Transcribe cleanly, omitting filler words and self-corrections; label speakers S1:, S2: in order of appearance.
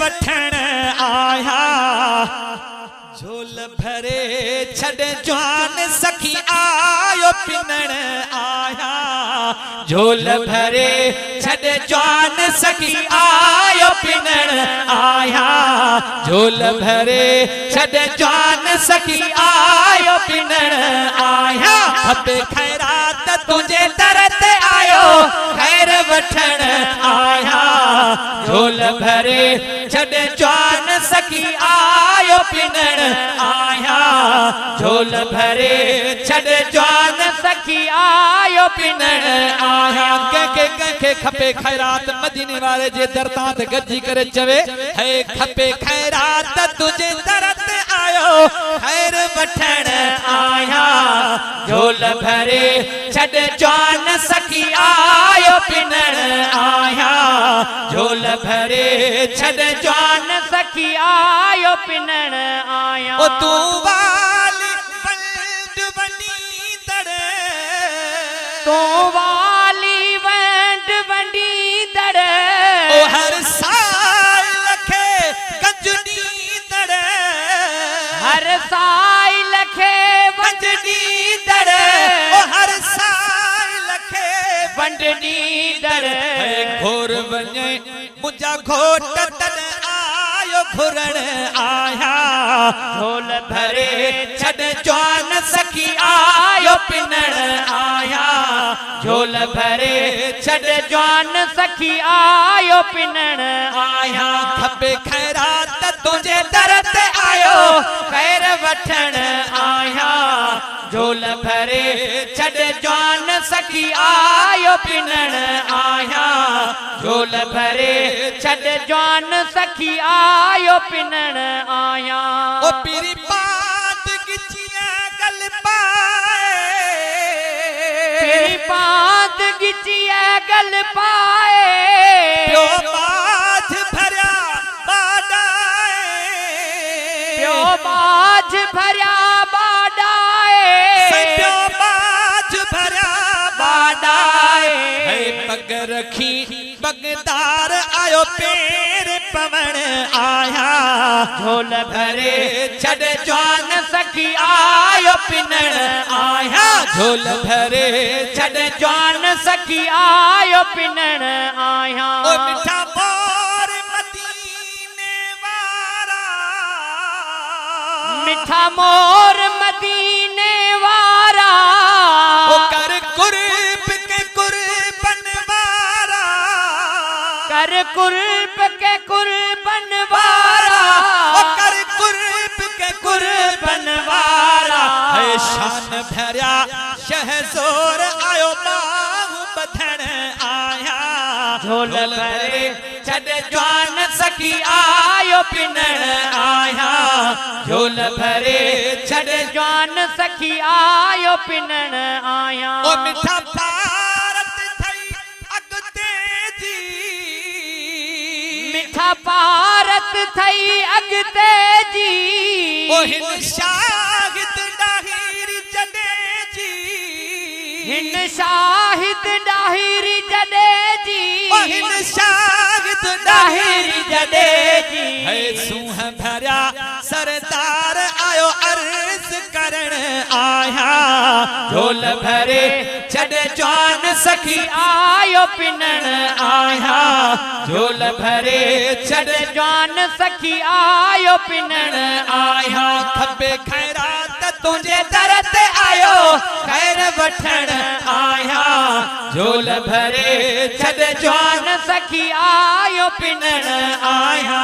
S1: वठण आया झोल भरे छड़ जवान सखी आयो पिनण आया झोल भरे छड़ जवान सखी आयो पिनण आया झोल भरे छड़ जवान सखी आयो पिनण आया खपे खैरात तुझे दर ते आयो खैर वठण आया झोल भरे छड़ जवान सखी आयो पिनण आया झोल भरे छड़ जवान सखी आयो पिनण आया के खपे खैरात मदीने वाले जे दरतां ते गजी करे चवे है खपे खैरात तुझे दरत आयो खैर वठण आया झोल भरे छड़ जवान सखी आयो पिनण आया झोल भरे छड़ जवान सखी आयो पिनण आया ओ तू वाली वंड वंडी दड़ तू वाली वंड वंडी दड़ ओ हर साल लखे गंजनी दड़ हर साल लखे वंजनी दड़ ओ हर साल लखे वंडनी दड़ घोर वने मुझा घोट तन आयो घुरण आया झोल भरे छड़ जवान सखी आयो पिनण आया झोल भरे छड़ जवान सखी आयो पिनण आया खपे खैरात तुझे दर ते आयो खैर वठण आया झोल भरे छड़ जवान सखी आयो पिनण आया झोल भरे छड़ जवान सखी आयो पिनण आया ओ पीरी पात गिचिया गल पाए पीरी पात गिचिया गल पाए प्यो बाज भरया बाडाए प्यो बाज भरया बाडाए प्यो बाज भरया बाडाए है पग रखी बगदार आयो पेर पवन आया झोल भरे छड़ जवान सखी आयो पिनण आया झोल भरे छड़ जवान सखी आयो पिनण आया ओ मिठा मोर मदीने वारा मिठा मोर मदीने वारा ओ कर कुर्ब के कुर्बन वारा कर कुर्ब के कुर्बन वारा ओ कर कुर्ब के कुर्बन वारा है शान भरया शहज़ोर आयो बाहु बधण आया झोल भरे छड़ जवान सखी आयो पिनण आया झोल भरे छड़ जवान सखी आयो पिनण आया ओ मिठा भारत थई अगते जी मिठा भारत थई अगते जी ओ हिन शाहिद डाहिर जडे जी हिन शाहिद डाहिर जडे जी ओ हिन शाहिद डाहिर जडे जी है सूह भरया सरदार आयो अर्ज करण आया झोल भरे छड़ जवान सखी आयो पिनण आया झोल भरे छड़ जवान सखी आयो पिनण आया खपे खैरात तुझे दर ते आयो खैर वठण आया झोल भरे छड़ जवान सखी आयो पिनण आया।